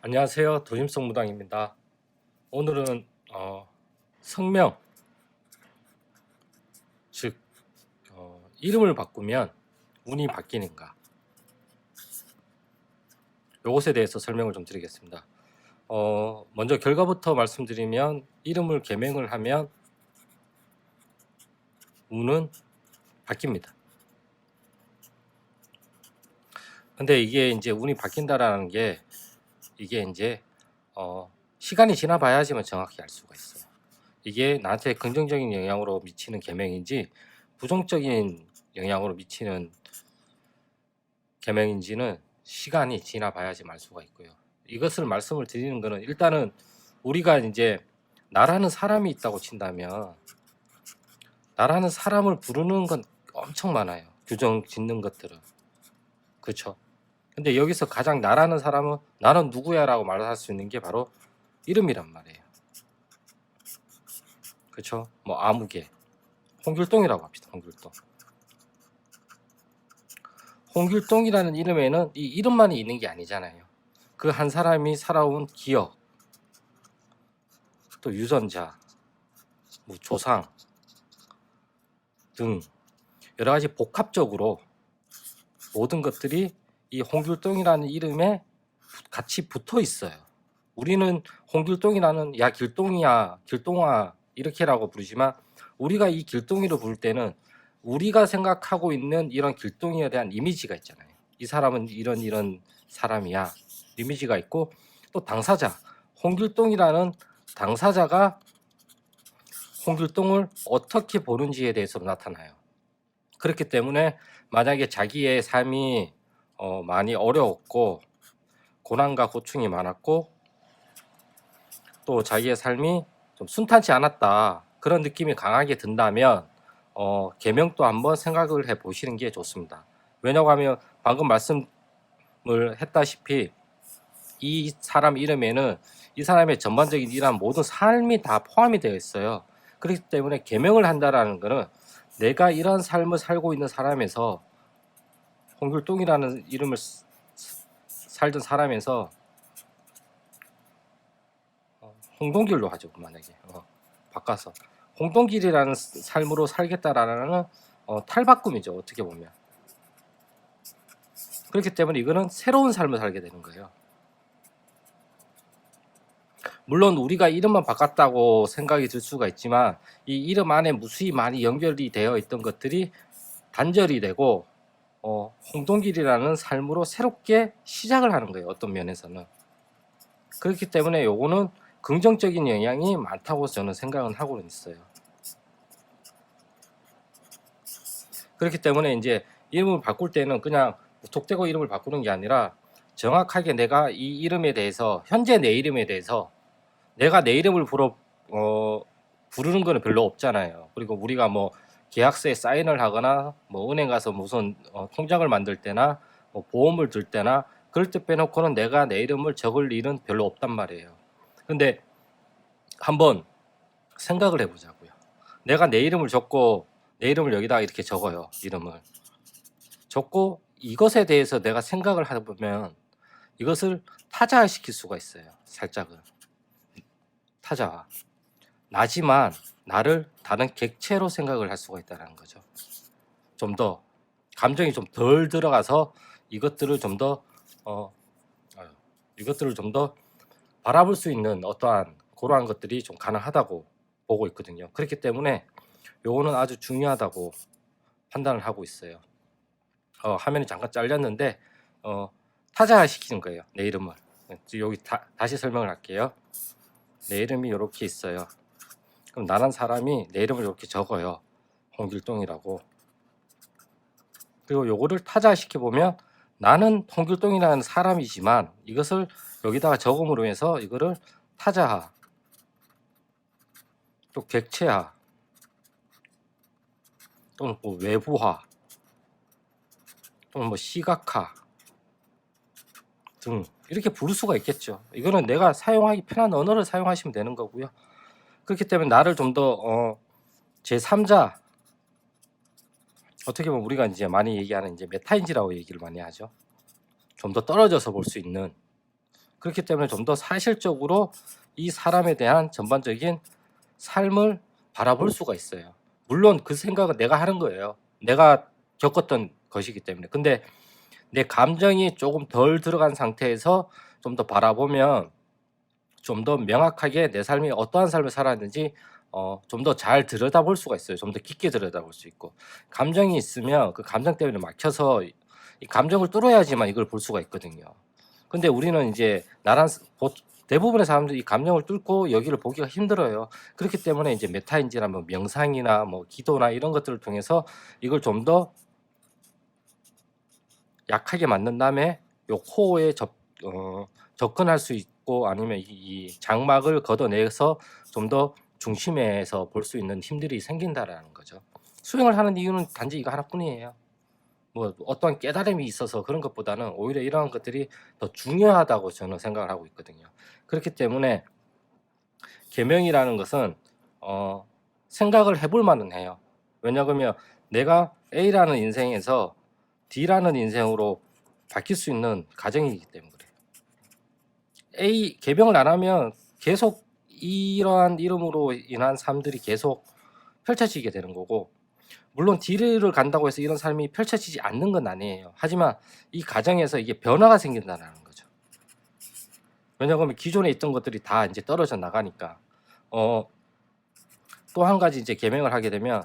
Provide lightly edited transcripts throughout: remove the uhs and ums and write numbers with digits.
안녕하세요. 도심성 무당입니다. 오늘은 성명, 즉 이름을 바꾸면 운이 바뀌는가, 요것에 대해서 설명을 좀 드리겠습니다. 먼저 결과부터 말씀드리면, 이름을 개명을 하면 운은 바뀝니다. 근데 이게 이제 운이 바뀐다라는 게, 이게 이제 시간이 지나봐야지만 정확히 알 수가 있어요. 이게 나한테 긍정적인 영향으로 미치는 계명인지 부정적인 영향으로 미치는 계명인지는 시간이 지나봐야지 알 수가 있고요. 이것을 말씀을 드리는 것은, 일단은 우리가 이제 나라는 사람이 있다고 친다면, 나라는 사람을 부르는 건 엄청 많아요. 규정 짓는 것들은. 그렇죠. 근데 여기서 가장 나라는 사람은 나는 누구야 라고 말할 수 있는 게 바로 이름이란 말이에요. 그렇죠. 뭐 아무개, 홍길동이라고 합시다. 홍길동. 홍길동이라는 이름에는 이 이름만이 있는 게 아니잖아요. 그 한 사람이 살아온 기억, 또 유전자, 뭐 조상 등 여러 가지 복합적으로 모든 것들이 이 홍길동이라는 이름에 같이 붙어 있어요. 우리는 홍길동이라는, 야 길동이야, 길동아 이렇게라고 부르지만, 우리가 이 길동이를 부를 때는 우리가 생각하고 있는 이런 길동이에 대한 이미지가 있잖아요. 이 사람은 이런 사람이야, 이미지가 있고, 또 당사자, 홍길동이라는 당사자가 홍길동을 어떻게 보는지에 대해서 나타나요. 그렇기 때문에 만약에 자기의 삶이 많이 어려웠고 고난과 고충이 많았고, 또 자기의 삶이 좀 순탄치 않았다, 그런 느낌이 강하게 든다면 계명도 한번 생각을 해 보시는 게 좋습니다. 왜냐고 하면 방금 말씀을 했다시피 이 사람 이름에는 이 사람의 전반적인 이러한 모든 삶이 다 포함이 되어 있어요. 그렇기 때문에 계명을 한다라는 것은 내가 이런 삶을 살고 있는 사람에서, 홍길동이라는 이름을 살던 사람에서 홍동길로 하죠. 만약에 바꿔서 홍동길이라는 삶으로 살겠다라는 탈바꿈이죠. 어떻게 보면. 그렇기 때문에 이거는 새로운 삶을 살게 되는 거예요. 물론 우리가 이름만 바꿨다고 생각이 들 수가 있지만, 이 이름 안에 무수히 많이 연결이 되어 있던 것들이 단절이 되고 홍동길이라는 삶으로 새롭게 시작을 하는 거예요. 어떤 면에서는. 그렇기 때문에 요거는 긍정적인 영향이 많다고 저는 생각은 하고 있어요. 그렇기 때문에 이제 이름을 바꿀 때는 그냥 톡대고 이름을 바꾸는 게 아니라, 정확하게 내가 이 이름에 대해서, 현재 내 이름에 대해서, 내가 내 이름을 부르는 거는 별로 없잖아요. 그리고 우리가 뭐 계약서에 사인을 하거나 뭐 은행 가서 무슨 통장을 만들 때나 뭐 보험을 들 때나 그럴 때 빼놓고는 내가 내 이름을 적을 일은 별로 없단 말이에요. 근데 한번 생각을 해보자고요. 내가 내 이름을 적고, 내 이름을 여기다가 이렇게 적어요. 이름을 적고 이것에 대해서 내가 생각을 해보면 이것을 타자화시킬 수가 있어요. 살짝은 타자화. 나지만 나를 다른 객체로 생각을 할 수가 있다는 거죠. 좀 더 감정이 좀 덜 들어가서 이것들을 좀 더 이것들을 좀 더 바라볼 수 있는 어떠한 그러한 것들이 좀 가능하다고 보고 있거든요. 그렇기 때문에 요거는 아주 중요하다고 판단을 하고 있어요. 화면이 잠깐 잘렸는데 타자화 시키는 거예요. 내 이름을. 여기 다시 설명을 할게요. 내 이름이 이렇게 있어요. 그럼 나란 사람이 내 이름을 이렇게 적어요. 홍길동이라고. 그리고 요거를 타자화 시켜보면, 나는 홍길동이라는 사람이지만 이것을 여기다가 적음으로 해서 이거를 타자화, 또 객체화, 또는 뭐 외부화, 또는 뭐 시각화 등 이렇게 부를 수가 있겠죠. 이거는 내가 사용하기 편한 언어를 사용하시면 되는 거고요. 그렇기 때문에 나를 좀 더 제3자, 어떻게 보면 우리가 이제 많이 얘기하는 이제 메타인지라고 얘기를 많이 하죠. 좀 더 떨어져서 볼 수 있는 그렇기 때문에 좀 더 사실적으로 이 사람에 대한 전반적인 삶을 바라볼 수가 있어요. 물론 그 생각은 내가 하는 거예요. 내가 겪었던 것이기 때문에. 근데 내 감정이 조금 덜 들어간 상태에서 좀 더 바라보면 좀 더 명확하게 내 삶이 어떠한 삶을 살았는지 좀 더 잘 들여다볼 수가 있어요. 좀 더 깊게 들여다볼 수 있고. 감정이 있으면 그 감정 때문에 막혀서 이 감정을 뚫어야지만 이걸 볼 수가 있거든요. 근데 우리는 이제 나란 대부분의 사람들이 이 감정을 뚫고 여기를 보기가 힘들어요. 그렇기 때문에 이제 메타인지나 뭐 명상이나 뭐 기도나 이런 것들을 통해서 이걸 좀 더 약하게 만든 다음에 요 코어에 접근할 수 있고 아니면 이 장막을 걷어내서 좀 더 중심에서 볼 수 있는 힘들이 생긴다라는 거죠. 수행을 하는 이유는 단지 이거 하나뿐이에요. 뭐 어떠한 깨달음이 있어서 그런 것보다는 오히려 이러한 것들이 더 중요하다고 저는 생각을 하고 있거든요. 그렇기 때문에 계명이라는 것은 생각을 해볼 만은 해요. 왜냐하면 내가 A라는 인생에서 D라는 인생으로 바뀔 수 있는 가정이기 때문에 그래요. A 개명을 안 하면 계속 이러한 이름으로 인한 삶들이 계속 펼쳐지게 되는 거고, 물론 D를 간다고 해서 이런 삶이 펼쳐지지 않는 건 아니에요. 하지만 이 가정에서 이게 변화가 생긴다는 거죠. 왜냐하면 기존에 있던 것들이 다 이제 떨어져 나가니까. 또 한 가지 이제 개명을 하게 되면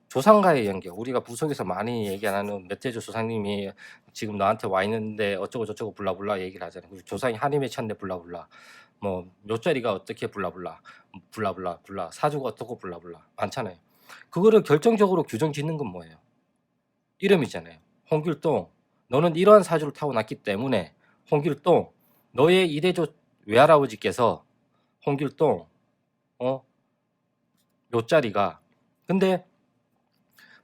조상과의 연결, 우리가 부속에서 많이 얘기하는 멧돼지 조상님이 지금 너한테 와 있는데 어쩌고 저쩌고 블라블라 얘기를 하잖아요. 그리고 조상이 한이 맺혔네 블라블라, 뭐 묘자리가 어떻게 블라블라, 블라블라 블라, 사주가 어떻고 블라블라 많잖아요. 그거를 결정적으로 규정 짓는 건 뭐예요? 이름이잖아요. 홍길동, 너는 이러한 사주를 타고났기 때문에 홍길동, 너의 이대조 외할아버지께서 홍길동 묘자리가, 근데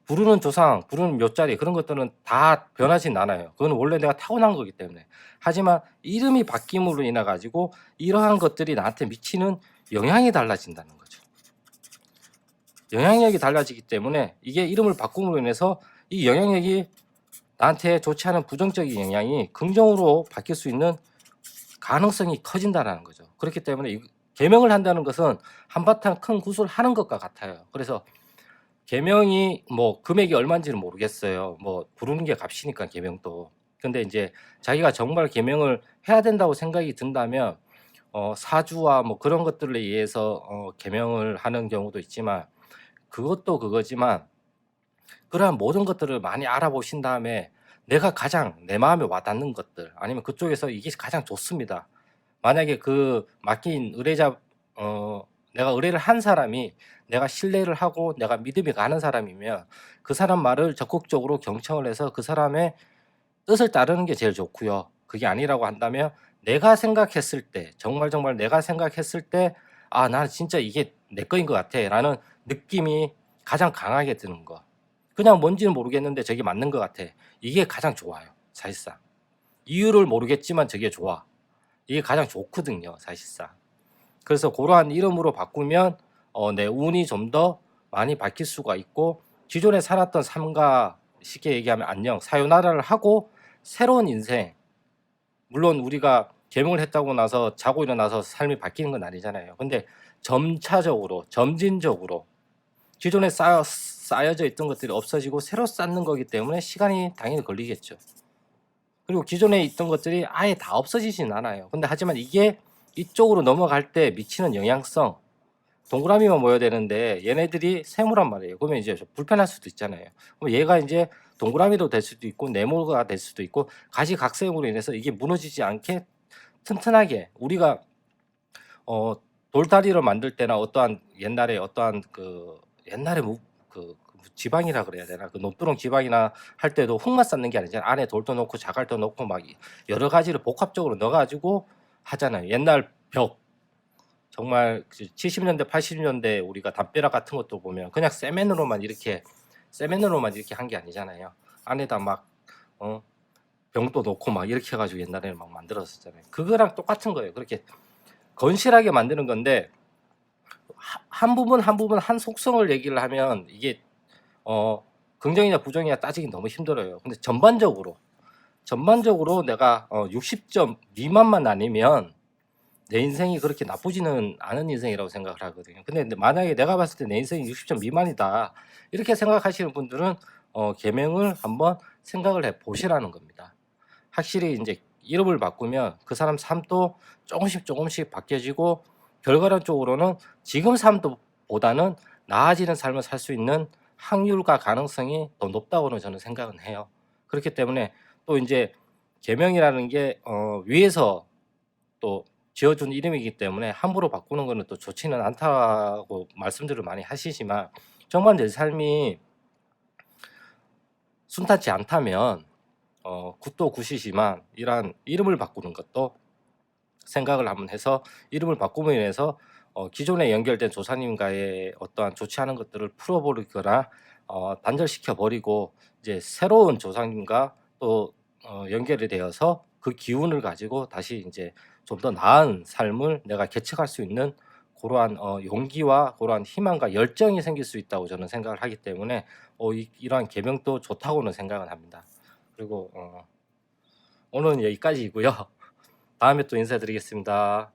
부르는 조상, 부르는 묘자리 그런 것들은 다 변하진 않아요. 그건 원래 내가 타고난 거기 때문에. 하지만 이름이 바뀜으로 인해 가지고 이러한 것들이 나한테 미치는 영향이 달라진다는 거죠. 영향력이 달라지기 때문에 이게 이름을 바꿈으로 인해서 이 영향력이 나한테 좋지 않은 부정적인 영향이 긍정으로 바뀔 수 있는 가능성이 커진다는 거죠. 그렇기 때문에 계명을 한다는 것은 한바탕 큰 구슬 하는 것과 같아요. 그래서 계명이 뭐 금액이 얼마인지는 모르겠어요. 뭐 부르는 게 값이니까 계명도. 근데 이제 자기가 정말 계명을 해야 된다고 생각이 든다면 사주와 뭐 그런 것들에 의해서 계명을 하는 경우도 있지만, 그것도 그거지만 그러한 모든 것들을 많이 알아보신 다음에 내가 가장 내 마음에 와닿는 것들, 아니면 그쪽에서 이게 가장 좋습니다. 만약에 그 맡긴 의뢰자, 내가 의뢰를 한 사람이 내가 신뢰를 하고 내가 믿음이 가는 사람이면 그 사람 말을 적극적으로 경청을 해서 그 사람의 뜻을 따르는 게 제일 좋고요. 그게 아니라고 한다면 내가 생각했을 때, 정말 내가 생각했을 때, 아, 나는 진짜 이게 내 거인 것 같아 라는 느낌이 가장 강하게 드는 거. 그냥 뭔지는 모르겠는데 저게 맞는 것 같아. 이게 가장 좋아요. 사실상. 이유를 모르겠지만 저게 좋아. 이게 가장 좋거든요. 사실상. 그래서 그러한 이름으로 바꾸면 내 운이 좀 더 많이 바뀔 수가 있고, 기존에 살았던 삶과 쉽게 얘기하면 안녕, 사요나라를 하고 새로운 인생, 물론 우리가 계명을 했다고 나서 자고 일어나서 삶이 바뀌는 건 아니잖아요. 근데 점차적으로, 점진적으로 기존에 쌓여져 있던 것들이 없어지고 새로 쌓는 거기 때문에 시간이 당연히 걸리겠죠. 그리고 기존에 있던 것들이 아예 다 없어지진 않아요. 근데 하지만 이게 이쪽으로 넘어갈 때 미치는 영향성, 동그라미만 모여야 되는데 얘네들이 세모란 말이에요. 그러면 이제 좀 불편할 수도 있잖아요. 그럼 얘가 이제 동그라미로 될 수도 있고 네모가 될 수도 있고 가시각색으로 인해서 이게 무너지지 않게 튼튼하게, 우리가 돌다리를 만들 때나 어떠한 옛날에 어떠한 그 옛날에 그 지방이라 그래야 되나, 그 논두렁 지방이나 할 때도 흙만 쌓는 게 아니잖아요. 안에 돌도 넣고 자갈도 넣고 막 여러 가지를 복합적으로 넣어가지고 하잖아요. 옛날 벽, 정말 70년대 80년대 우리가 담벼락 같은 것도 보면 그냥 세면으로만 이렇게 한 게 아니잖아요. 안에다 막 병도 넣고 막 이렇게 해가지고 옛날에는 막 만들었었잖아요. 그거랑 똑같은 거예요. 그렇게 건실하게 만드는 건데 한 부분 한 속성을 얘기를 하면 이게 긍정이냐 부정이냐 따지기 너무 힘들어요. 근데 전반적으로 전반적으로 내가 60점 미만만 아니면 내 인생이 그렇게 나쁘지는 않은 인생이라고 생각을 하거든요. 근데 만약에 내가 봤을 때 내 인생이 60점 미만이다 이렇게 생각하시는 분들은 계명을 한번 생각을 해 보시라는 겁니다. 확실히 이제 이름을 바꾸면 그 사람 삶도 조금씩 바뀌어지고 결과론적으로는 지금 삶보다는 나아지는 삶을 살 수 있는 확률과 가능성이 더 높다고는 저는 생각은 해요. 그렇기 때문에 또 이제 계명이라는 게 위에서 또 지어준 이름이기 때문에 함부로 바꾸는 거는 또 좋지는 않다고 말씀들을 많이 하시지만 정말 내 삶이 순탄치 않다면 굿도 굿이지만 이러한 이름을 바꾸는 것도 생각을 한번 해서 이름을 바꿈으로 인해서 기존에 연결된 조사님과의 어떠한 좋지 않은 것들을 풀어버리거나 단절시켜 버리고 이제 새로운 조사님과 또 연결이 되어서 그 기운을 가지고 다시 이제 좀 더 나은 삶을 내가 개척할 수 있는 그러한 용기와 그러한 희망과 열정이 생길 수 있다고 저는 생각을 하기 때문에 이러한 계명도 좋다고는 생각을 합니다. 그리고 오늘은 여기까지이고요. 다음에 또 인사드리겠습니다.